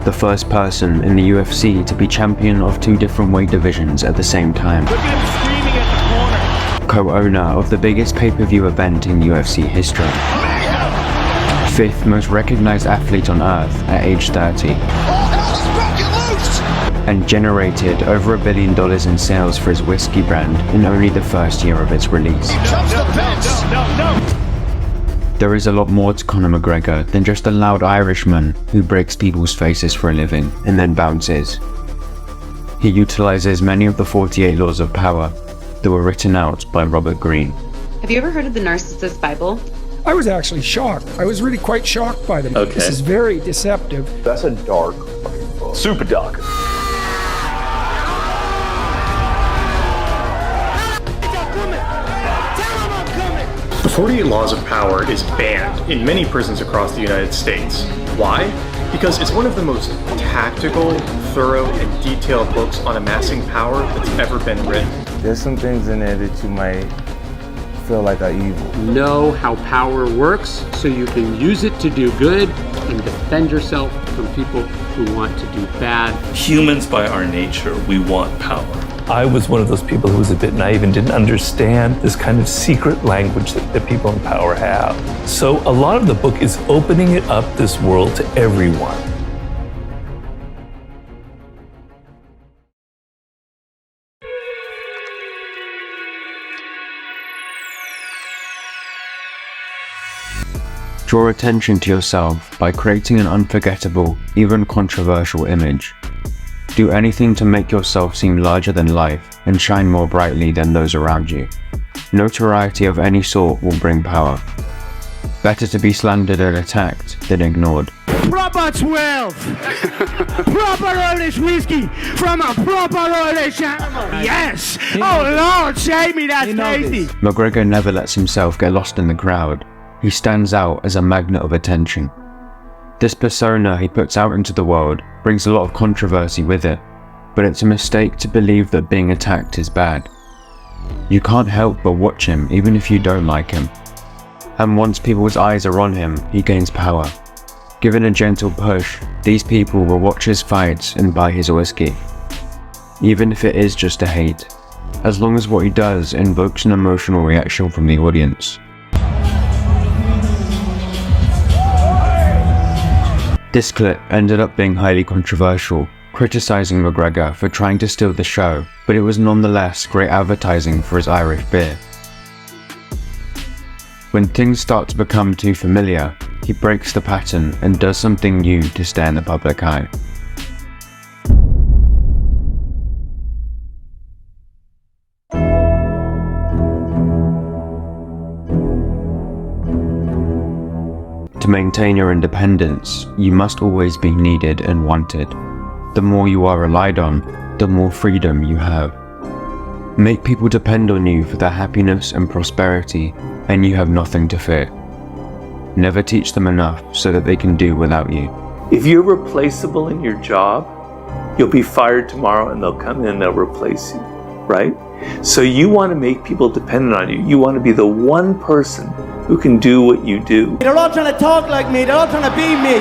the first person in the UFC to be champion of 2 different weight divisions at the same time. Look at him screaming at the corner. Co-owner of the biggest pay-per-view event in UFC history. 5th most recognized athlete on earth at age 30. And generated over $1 billion in sales for his whiskey brand in only the first year of its release. There is a lot more to Conor McGregor than just a loud Irishman who breaks people's faces for a living and then bounces. He utilizes many of the 48 laws of power that were written out by Robert Greene. Have you ever heard of the Narcissist Bible? I was actually shocked. I was really quite shocked by them. Okay. This is very deceptive. That's a dark fucking book. Super dark. The 48 Laws of Power is banned in many prisons across the United States. Why? Because it's one of the most tactical, thorough, and detailed books on amassing power that's ever been written. There's some things in there that you might feel like are evil. Know how power works so you can use it to do good and defend yourself from people who want to do bad. Humans by our nature, we want power. I was one of those people who was a bit naive and didn't understand this kind of secret language that people in power have. So a lot of the book is opening it up, this world, to everyone. Draw attention to yourself by creating an unforgettable, even controversial image. Do anything to make yourself seem larger than life and shine more brightly than those around you. Notoriety of any sort will bring power. Better to be slandered and attacked than ignored. Proper 12! Proper Irish whiskey from a proper Irish animal! Yes! Oh Lord, save me, that's tasty! McGregor never lets himself get lost in the crowd. He stands out as a magnet of attention. This persona he puts out into the world brings a lot of controversy with it, but it's a mistake to believe that being attacked is bad. You can't help but watch him even if you don't like him. And once people's eyes are on him, he gains power. Given a gentle push, these people will watch his fights and buy his whiskey. Even if it is just a hate, as long as what he does invokes an emotional reaction from the audience. This clip ended up being highly controversial, criticizing McGregor for trying to steal the show, but it was nonetheless great advertising for his Irish beer. When things start to become too familiar, he breaks the pattern and does something new to stay in the public eye. To maintain your independence, you must always be needed and wanted. The more you are relied on, the more freedom you have. Make people depend on you for their happiness and prosperity, and you have nothing to fear. Never teach them enough so that they can do without you. If you're replaceable in your job, you'll be fired tomorrow and they'll come in and they'll replace you, right? So you want to make people dependent on you. You want to be the one person who can do what you do. They're all trying to talk like me, they're all trying to be me.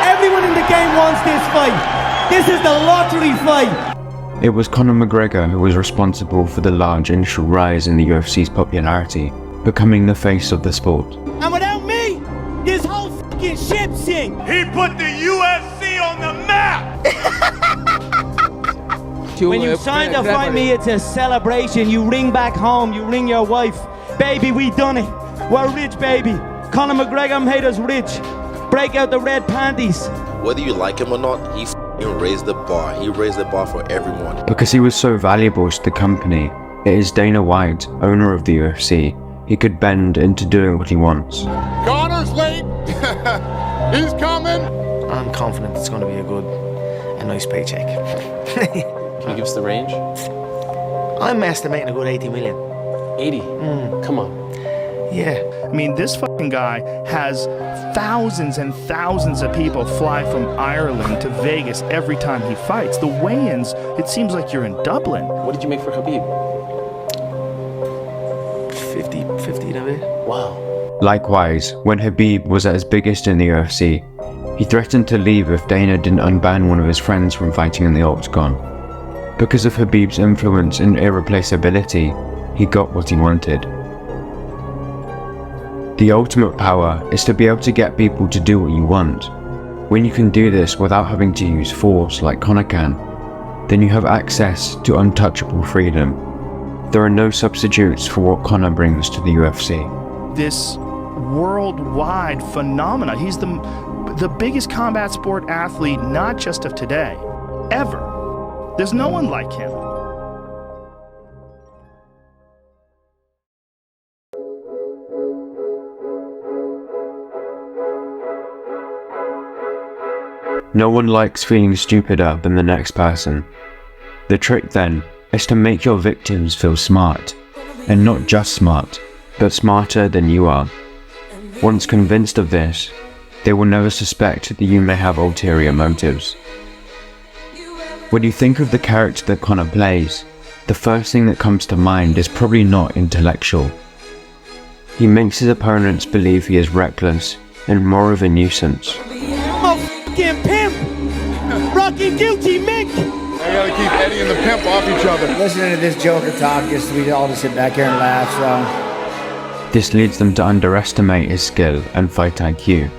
Everyone in the game wants this fight. This is the lottery fight. It was Conor McGregor who was responsible for the large initial rise in the UFC's popularity, becoming the face of the sport. And without me, this whole fucking ship sinks. He put the UFC on the map. When you sign to fight me, it's a celebration. You ring back home, you ring your wife. Baby, we done it. We're rich, baby. Conor McGregor made us rich. Break out the red panties. Whether you like him or not, he f***ing raised the bar. He raised the bar for everyone. Because he was so valuable to the company, it is Dana White, owner of the UFC. He could bend into doing what he wants. Conor's late. He's coming. I'm confident it's going to be a nice paycheck. Can you give us the range? I'm estimating a good 80 million. 80? Come on. Yeah. I mean, this fucking guy has thousands and thousands of people fly from Ireland to Vegas every time he fights. The weigh-ins, it seems like you're in Dublin. What did you make for Khabib? 50 of it. Wow. Likewise, when Khabib was at his biggest in the UFC, He threatened to leave if Dana didn't unban one of his friends from fighting in the octagon. Because of Khabib's influence and irreplaceability, he got what he wanted. The ultimate power is to be able to get people to do what you want. When you can do this without having to use force like Conor can, then you have access to untouchable freedom. There are no substitutes for what Conor brings to the UFC. This worldwide phenomena. He's the biggest combat sport athlete, not just of today, ever. There's no one like him. No one likes feeling stupider than the next person. The trick then is to make your victims feel smart, and not just smart, but smarter than you are. Once convinced of this, they will never suspect that you may have ulterior motives. When you think of the character that Conor plays, the first thing that comes to mind is probably not intellectual. He makes his opponents believe he is reckless and more of a nuisance. I'm a f***ing pimp! Rocky Guilty Mick! I gotta keep Eddie and the pimp off each other. Listening to this Joker talk, we all just sit back here and laugh, so... This leads them to underestimate his skill and fight IQ.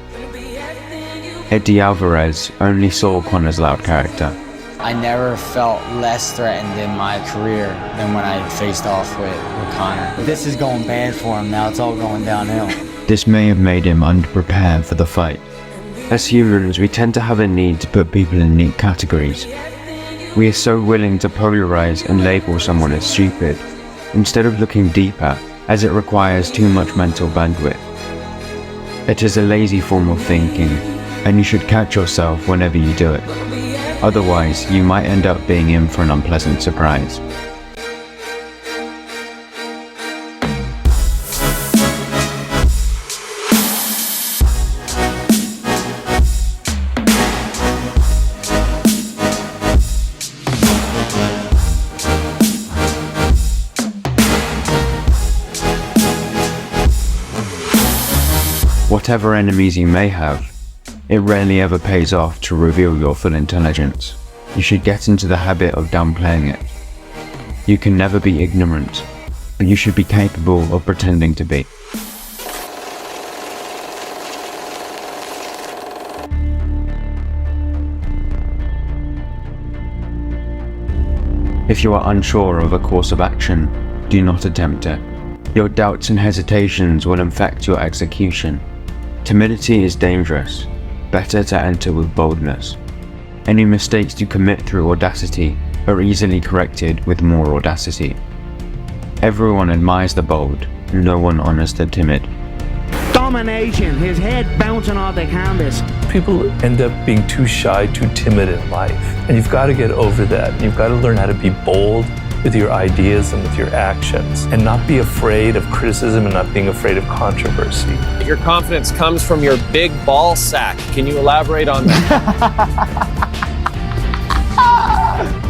Eddie Alvarez only saw Conor's loud character. I never felt less threatened in my career than when I faced off with Conor. This is going bad for him now, it's all going downhill. This may have made him underprepared for the fight. As humans, we tend to have a need to put people in neat categories. We are so willing to polarize and label someone as stupid, instead of looking deeper, as it requires too much mental bandwidth. It is a lazy form of thinking, and you should catch yourself whenever you do it. Otherwise, you might end up being in for an unpleasant surprise. Whatever enemies you may have, it rarely ever pays off to reveal your full intelligence. You should get into the habit of downplaying it. You can never be ignorant, but you should be capable of pretending to be. If you are unsure of a course of action, do not attempt it. Your doubts and hesitations will infect your execution. Timidity is dangerous. Better to enter with boldness. Any mistakes you commit through audacity are easily corrected with more audacity. Everyone admires the bold, no one honors the timid. Domination, his head bouncing off the canvas. People end up being too shy, too timid in life. And you've got to get over that. You've got to learn how to be bold with your ideas and with your actions, and not be afraid of criticism and not being afraid of controversy. Your confidence comes from your big ball sack. Can you elaborate on that?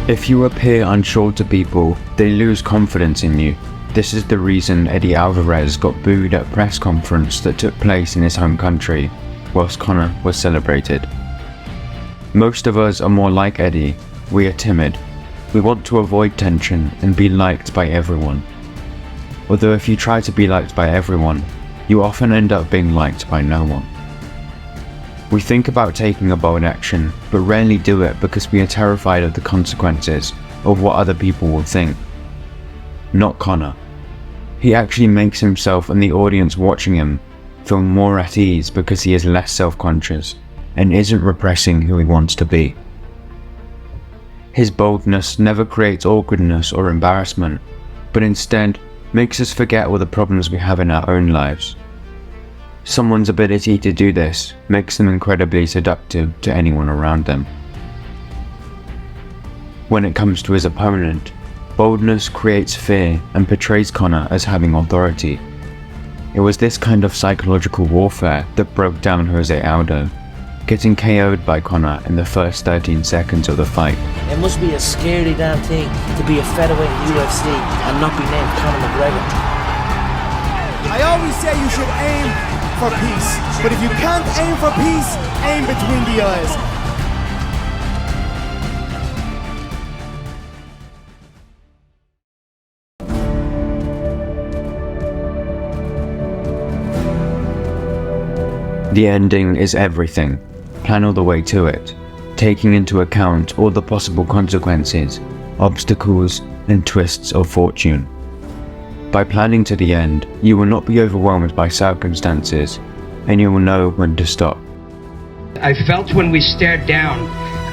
If you appear unsure to people, they lose confidence in you. This is the reason Eddie Alvarez got booed at a press conference that took place in his home country, whilst Conor was celebrated. Most of us are more like Eddie. We are timid. We want to avoid tension and be liked by everyone. Although if you try to be liked by everyone, you often end up being liked by no one. We think about taking a bold action, but rarely do it because we are terrified of the consequences of what other people will think. Not Conor. He actually makes himself and the audience watching him feel more at ease because he is less self-conscious and isn't repressing who he wants to be. His boldness never creates awkwardness or embarrassment, but instead makes us forget all the problems we have in our own lives. Someone's ability to do this makes them incredibly seductive to anyone around them. When it comes to his opponent, boldness creates fear and portrays Conor as having authority. It was this kind of psychological warfare that broke down Jose Aldo, getting KO'd by Conor in the first 13 seconds of the fight. It must be a scary damn thing to be a featherweight in the UFC and not be named Conor McGregor. I always say you should aim for peace. But if you can't aim for peace, aim between the eyes. The ending is everything. Plan all the way to it, taking into account all the possible consequences, obstacles, and twists of fortune. By planning to the end, you will not be overwhelmed by circumstances, and you will know when to stop. I felt when we stared down,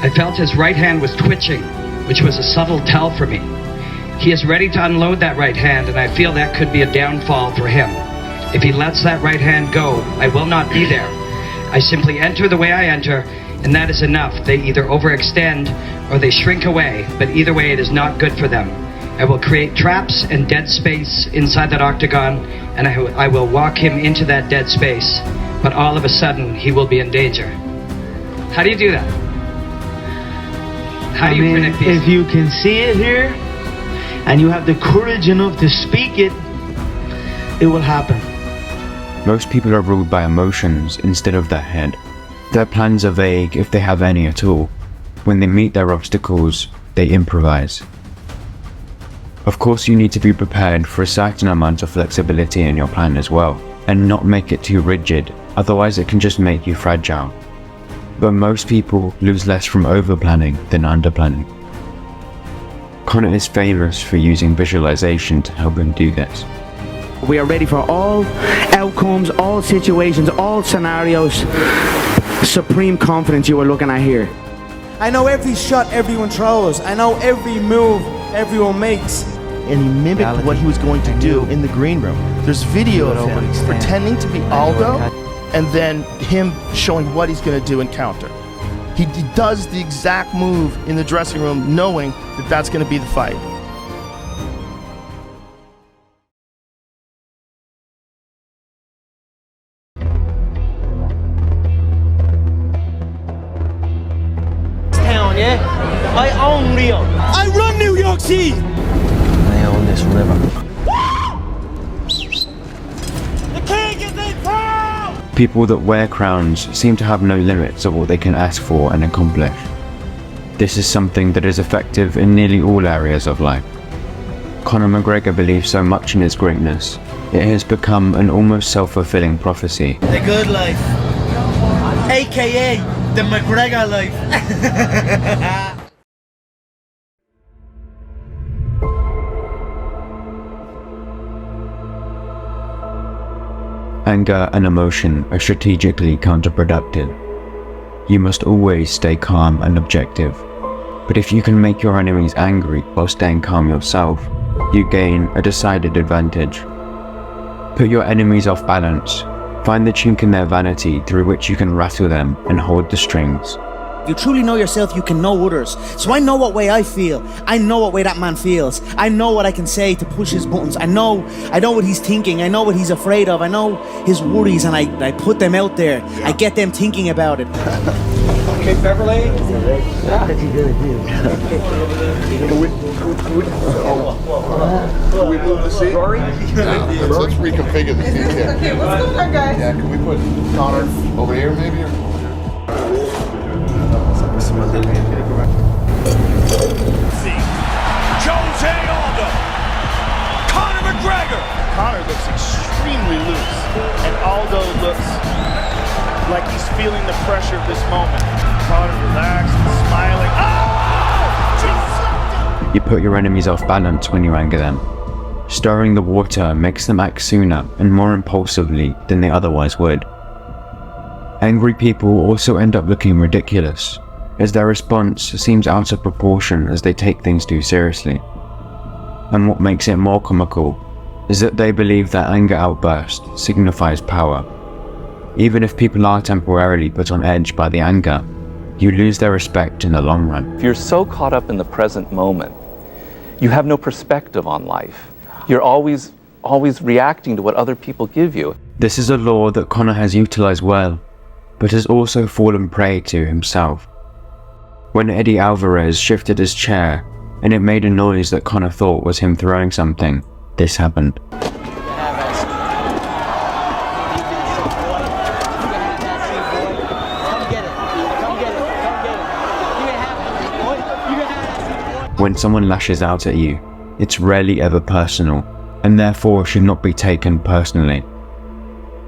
I felt his right hand was twitching, which was a subtle tell for me. He is ready to unload that right hand, and I feel that could be a downfall for him. If he lets that right hand go, I will not be there. I simply enter the way I enter, and that is enough. They either overextend or they shrink away, but either way it is not good for them. I will create traps and dead space inside that octagon, and I will walk him into that dead space, but all of a sudden he will be in danger. How do you do that? How do you predict these? If you can see it here, and you have the courage enough to speak it, it will happen. Most people are ruled by emotions instead of their head. Their plans are vague if they have any at all. When they meet their obstacles, they improvise. Of course, you need to be prepared for a certain amount of flexibility in your plan as well, and not make it too rigid, otherwise it can just make you fragile. But most people lose less from over-planning than under-planning. Conor is famous for using visualization to help him do this. We are ready for all outcomes, all situations, all scenarios. Supreme confidence you are looking at here. I know every shot everyone throws. I know every move everyone makes. And he mimicked what he was going to do in the green room. There's video of him pretending to be Aldo, and then him showing what he's going to do in counter. He does the exact move in the dressing room, knowing that that's going to be the fight. Town, yeah? I own Rio. I run New York City. I own this river. The king is in town! People that wear crowns seem to have no limits of what they can ask for and accomplish. This is something that is effective in nearly all areas of life. Conor McGregor believes so much in his greatness, it has become an almost self-fulfilling prophecy. The good life. AKA the McGregor life. Anger and emotion are strategically counterproductive. You must always stay calm and objective. But if you can make your enemies angry while staying calm yourself, you gain a decided advantage. Put your enemies off balance. Find the chink in their vanity through which you can rattle them and hold the strings. If you truly know yourself, you can know others. So I know what way I feel. I know what way that man feels. I know what I can say to push his buttons. I know what he's thinking. I know what he's afraid of. I know his worries, and I put them out there. I get them thinking about it. Okay, Beverly? What are you gonna do? Can we move the seat? Rory? Let's reconfigure the seat here. Okay, what's going on, guys? Yeah, can we put Conor over here, maybe? Jose Aldo, Conor McGregor. Conor looks extremely loose, and Aldo looks like he's feeling the pressure of this moment. Conor relaxed, smiling. Oh! You put your enemies off balance when you anger them. Stirring the water makes them act sooner and more impulsively than they otherwise would. Angry people also end up looking ridiculous, as their response seems out of proportion as they take things too seriously. And what makes it more comical is that they believe that anger outburst signifies power. Even if people are temporarily put on edge by the anger, you lose their respect in the long run. If you're so caught up in the present moment, you have no perspective on life. You're always reacting to what other people give you. This is a law that Conor has utilized well, but has also fallen prey to himself. When Eddie Alvarez shifted his chair and it made a noise that Conor thought was him throwing something, this happened. When someone lashes out at you, it's rarely ever personal, and therefore should not be taken personally.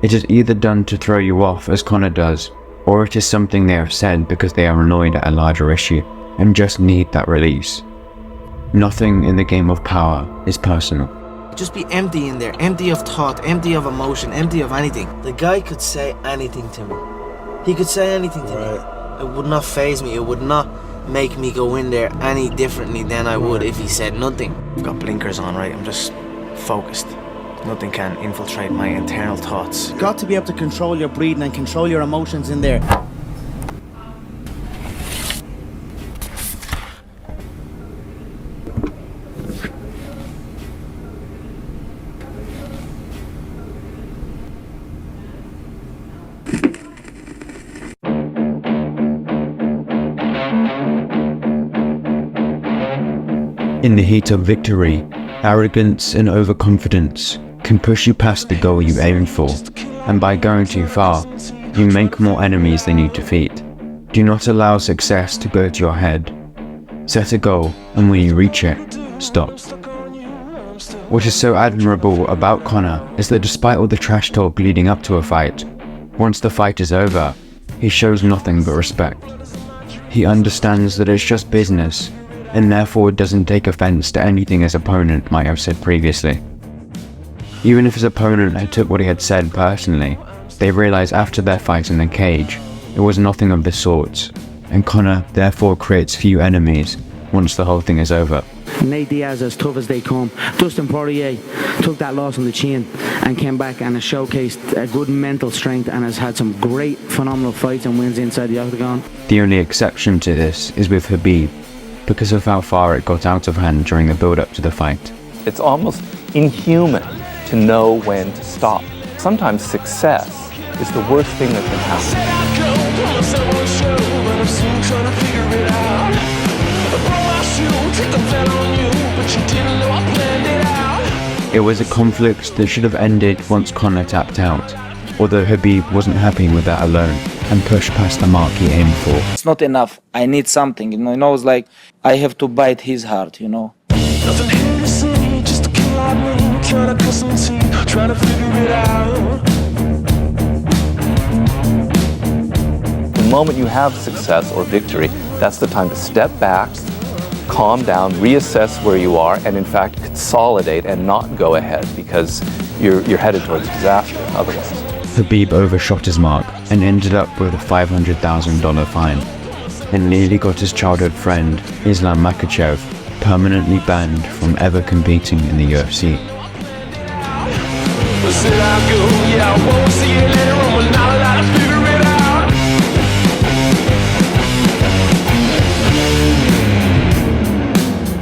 It is either done to throw you off, as Conor does, or it is something they have said because they are annoyed at a larger issue and just need that release. Nothing in the game of power is personal. Just be empty in there, empty of thought, empty of emotion, empty of anything. The guy could say anything to me. He could say anything to me. It would not faze me, it would not make me go in there any differently than I would if he said nothing. I've got blinkers on, right? I'm just focused. Nothing can infiltrate my internal thoughts. You've got to be able to control your breathing and control your emotions in there. In the heat of victory, arrogance and overconfidence can push you past the goal you aim for, and by going too far, you make more enemies than you defeat. Do not allow success to go to your head. Set a goal, and when you reach it, stop. What is so admirable about Conor is that despite all the trash talk leading up to a fight, once the fight is over, he shows nothing but respect. He understands that it's just business, and therefore doesn't take offense to anything his opponent might have said previously. Even if his opponent had took what he had said personally, they realize after their fight in the cage, it was nothing of the sort, and Conor therefore creates few enemies once the whole thing is over. Nate Diaz as tough as they come. Dustin Poirier took that loss on the chin and came back and has showcased a good mental strength and has had some great, phenomenal fights and wins inside the octagon. The only exception to this is with Khabib, because of how far it got out of hand during the build-up to the fight. It's almost inhuman to know when to stop. Sometimes success is the worst thing that can happen. It was a conflict that should have ended once Conor tapped out, although Khabib wasn't happy with that alone and pushed past the mark he aimed for. It's not enough. I need something, you know, it's like I have to bite his heart, you know. The moment you have success or victory, that's the time to step back, calm down, reassess where you are, and in fact consolidate and not go ahead because you're headed towards disaster otherwise. Khabib overshot his mark and ended up with a $500,000 fine, and nearly got his childhood friend, Islam Makhachev, permanently banned from ever competing in the UFC.